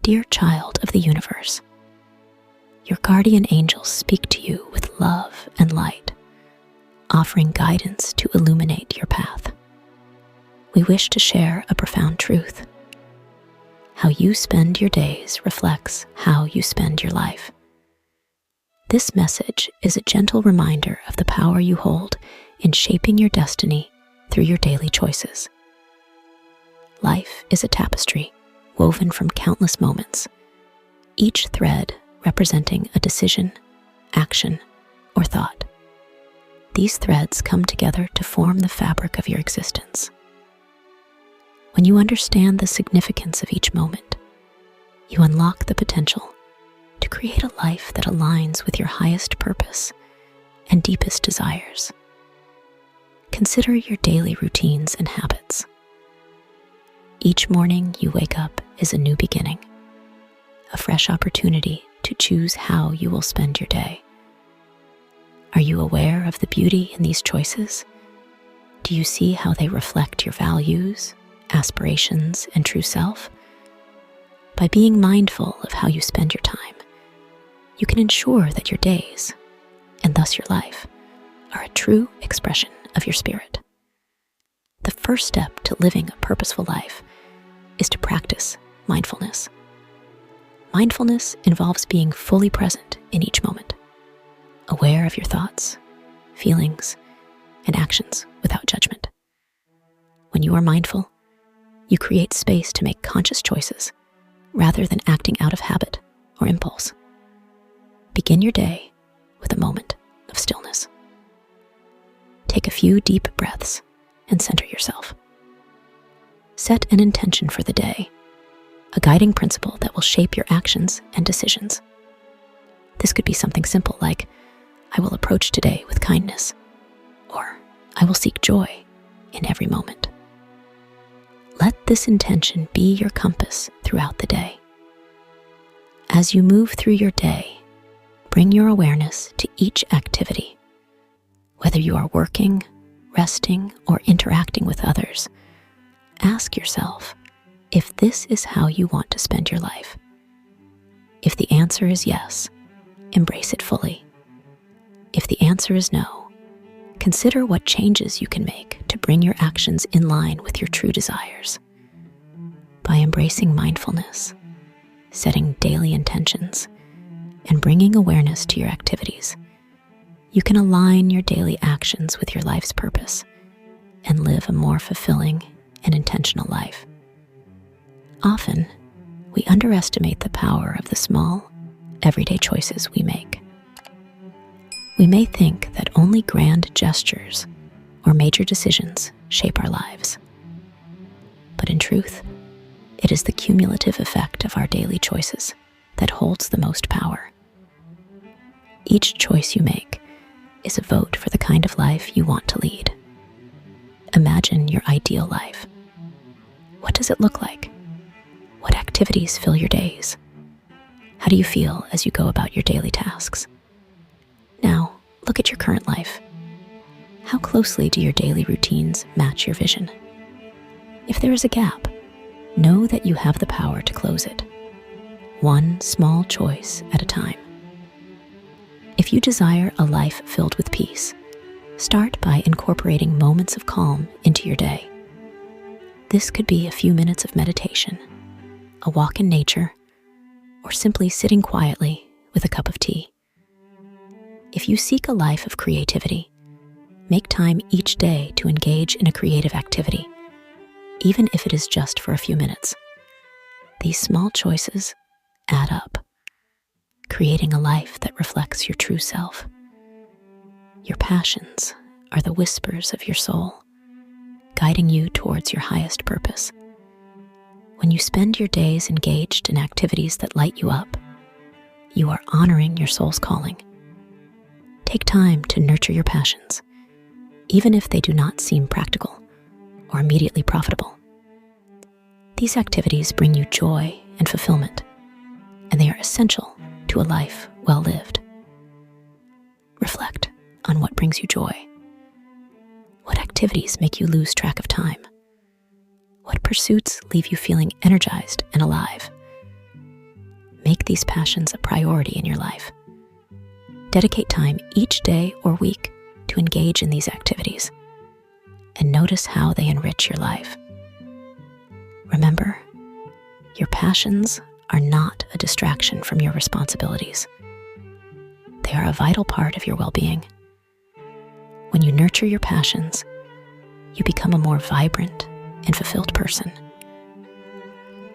Dear child of the universe, your guardian angels speak to you with love and light, offering guidance to illuminate your path. We wish to share a profound truth. How you spend your days reflects how you spend your life. This message is a gentle reminder of the power you hold in shaping your destiny through your daily choices. Life is a tapestry woven from countless moments, each thread representing a decision, action, or thought. These threads come together to form the fabric of your existence. When you understand the significance of each moment, you unlock the potential to create a life that aligns with your highest purpose and deepest desires. Consider your daily routines and habits. Each morning you wake up is a new beginning, a fresh opportunity to choose how you will spend your day. Are you aware of the beauty in these choices? Do you see how they reflect your values, aspirations, and true self? By being mindful of how you spend your time, you can ensure that your days, and thus your life, are a true expression of your spirit. The first step to living a purposeful life is to practice mindfulness. Mindfulness involves being fully present in each moment, aware of your thoughts, feelings, and actions without judgment. When you are mindful, you create space to make conscious choices rather than acting out of habit or impulse. Begin your day with a moment of stillness. Take a few deep breaths and center yourself. Set an intention for the day, a guiding principle that will shape your actions and decisions. This could be something simple like, I will approach today with kindness, or I will seek joy in every moment. Let this intention be your compass throughout the day. As you move through your day, bring your awareness to each activity. Whether you are working, resting, or interacting with others, ask yourself if this is how you want to spend your life. If the answer is yes, embrace it fully. If the answer is no, consider what changes you can make to bring your actions in line with your true desires. By embracing mindfulness, setting daily intentions, and bringing awareness to your activities, you can align your daily actions with your life's purpose and live a more fulfilling and intentional life. Often, we underestimate the power of the small, everyday choices we make. We may think that only grand gestures or major decisions shape our lives. But in truth, it is the cumulative effect of our daily choices that holds the most power. Each choice you make is a vote for the kind of life you want to lead. Imagine your ideal life. What does it look like? What activities fill your days? How do you feel as you go about your daily tasks? Now, look at your current life. How closely do your daily routines match your vision? If there is a gap, know that you have the power to close it, one small choice at a time. If you desire a life filled with peace, start by incorporating moments of calm into your day. This could be a few minutes of meditation, a walk in nature, or simply sitting quietly with a cup of tea. If you seek a life of creativity, make time each day to engage in a creative activity, even if it is just for a few minutes. These small choices add up, creating a life that reflects your true self. Your passions are the whispers of your soul, guiding you towards your highest purpose. When you spend your days engaged in activities that light you up, you are honoring your soul's calling. Take time to nurture your passions, even if they do not seem practical or immediately profitable. These activities bring you joy and fulfillment, and they are essential to a life well lived. Reflect on what brings you joy. What activities make you lose track of time? What pursuits leave you feeling energized and alive? make these passions a priority in your life. Dedicate time each day or week to engage in these activities and notice how they enrich your life. Remember, your passions are not a distraction from your responsibilities. They are a vital part of your well-being. When you nurture your passions, you become a more vibrant and fulfilled person.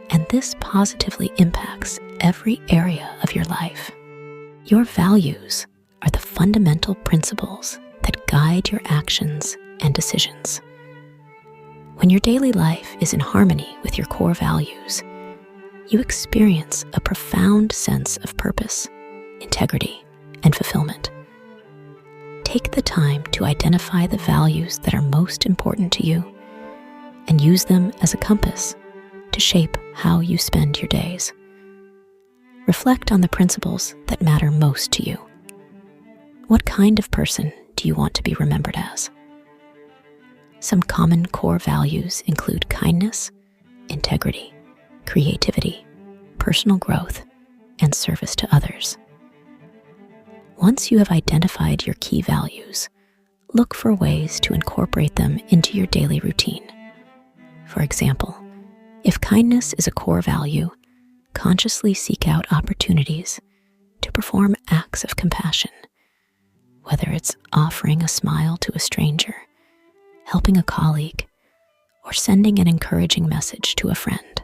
And this positively impacts every area of your life. Your values are the fundamental principles that guide your actions and decisions. When your daily life is in harmony with your core values, you experience a profound sense of purpose, integrity, and fulfillment. Take the time to identify the values that are most important to you and use them as a compass to shape how you spend your days. Reflect on the principles that matter most to you. What kind of person do you want to be remembered as? Some common core values include kindness, integrity, creativity, personal growth, and service to others. Once you have identified your key values, look for ways to incorporate them into your daily routine. For example, if kindness is a core value, consciously seek out opportunities to perform acts of compassion, whether it's offering a smile to a stranger, helping a colleague, or sending an encouraging message to a friend.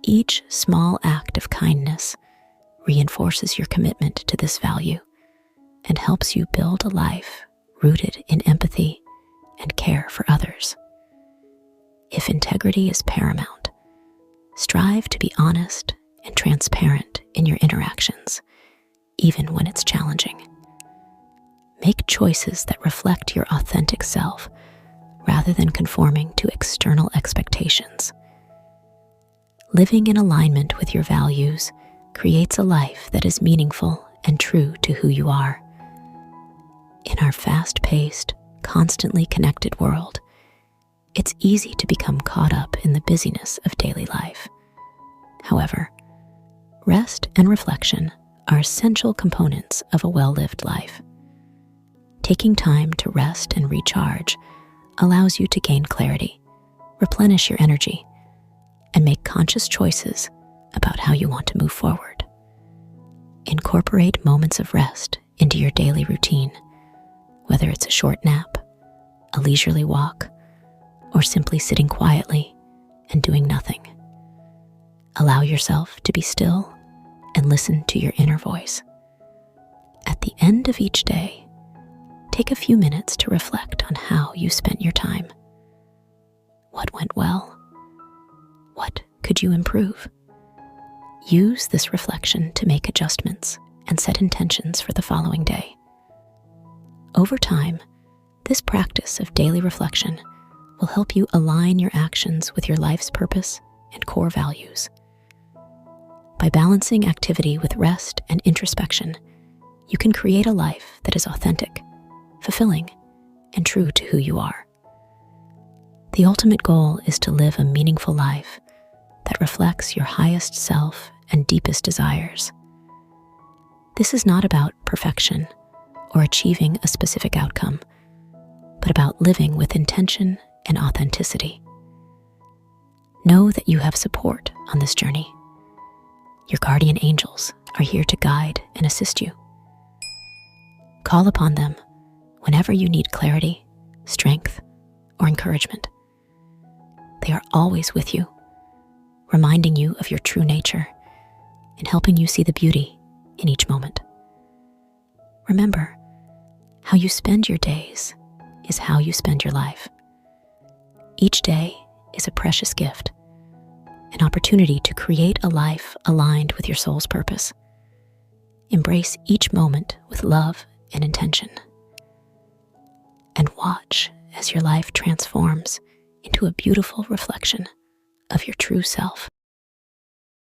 Each small act of kindness reinforces your commitment to this value and helps you build a life rooted in empathy and care for others. If integrity is paramount, strive to be honest and transparent in your interactions, even when it's challenging. Make choices that reflect your authentic self rather than conforming to external expectations. Living in alignment with your values creates a life that is meaningful and true to who you are. In our fast-paced, constantly connected world, it's easy to become caught up in the busyness of daily life. However, rest and reflection are essential components of a well-lived life. Taking time to rest and recharge allows you to gain clarity, replenish your energy, and make conscious choices about how you want to move forward. Incorporate moments of rest into your daily routine, whether it's a short nap, a leisurely walk, or simply sitting quietly and doing nothing. Allow yourself to be still and listen to your inner voice. At the end of each day, take a few minutes to reflect on how you spent your time. What went well? What could you improve? Use this reflection to make adjustments and set intentions for the following day. Over time, this practice of daily reflection will help you align your actions with your life's purpose and core values. By balancing activity with rest and introspection, you can create a life that is authentic, fulfilling, and true to who you are. The ultimate goal is to live a meaningful life that reflects your highest self and deepest desires. This is not about perfection or achieving a specific outcome, but about living with intention and authenticity. Know that you have support on this journey. Your guardian angels are here to guide and assist you. Call upon them whenever you need clarity, strength, or encouragement. They are always with you, reminding you of your true nature and helping you see the beauty in each moment. Remember, how you spend your days is how you spend your life. Each day is a precious gift, an opportunity to create a life aligned with your soul's purpose. Embrace each moment with love and intention, and watch as your life transforms into a beautiful reflection of your true self.